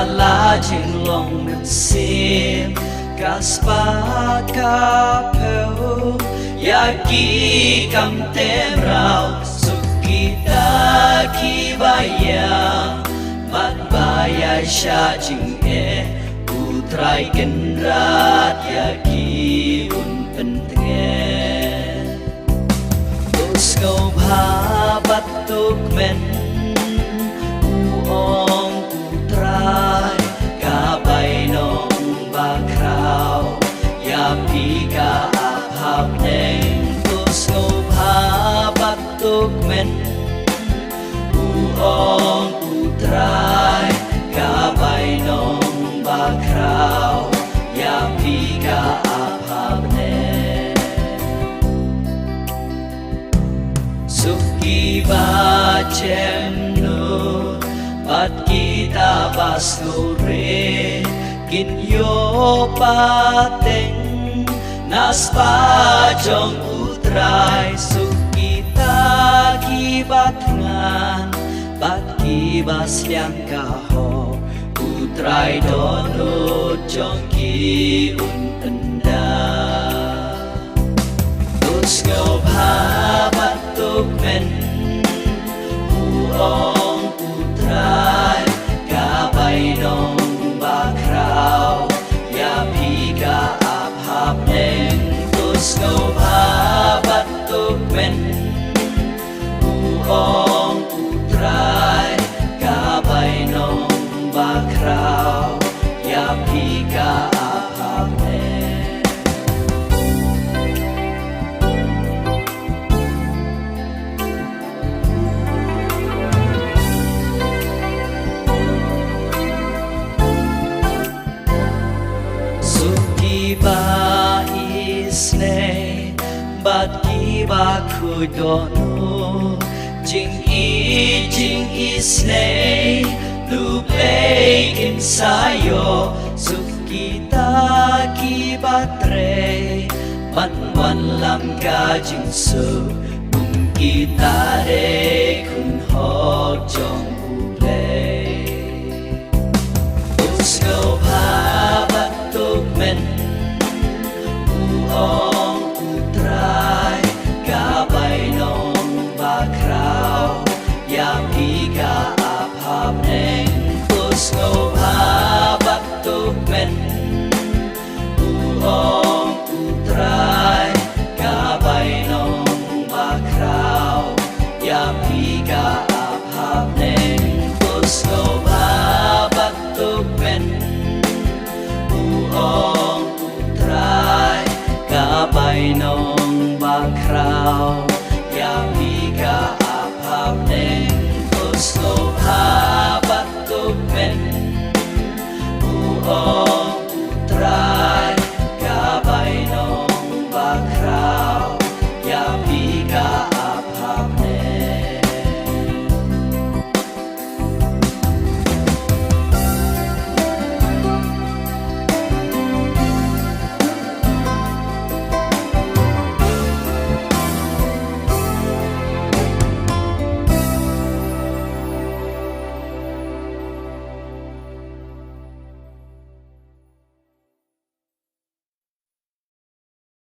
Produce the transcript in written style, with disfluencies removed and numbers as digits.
la jing long mình sim kaspa ka peu ya ki kam tem rao sukita ki baya mat baya sha jing utrai genrat ya ki un pentenge usko bha batuk men uong utrai ka bai nong ba krau ya pi ka hap neng usko bha batuk men uong utrai ka bai nong ba krau ya pi ka hap neng suki ba chem nu bat kita basure kin yo pateng nas pa jong utrai sukita ki batngan bat ki bas liang ka ho utrai donut jong ki un enda usko bha batuk men uong utrai ka bai nong ba krau ya pi ka ap hap neng usko bha batuk men uong utrai ka bai nong ba krau ya pi ka ap hap neng ba isne bat ki ba kudono jing isne lu play insayo sukita ki batre man wan lam ka jing su kung kita re kun ho jong play usko bha batuk men uong utrai ka bai nong ba krau ya pi ka ap hap neng usko bha batuk men uong utrai ka bai nong ba krau ya pi ka ap hap neng usko bha batuk men uong utrai ka bai nong ba krau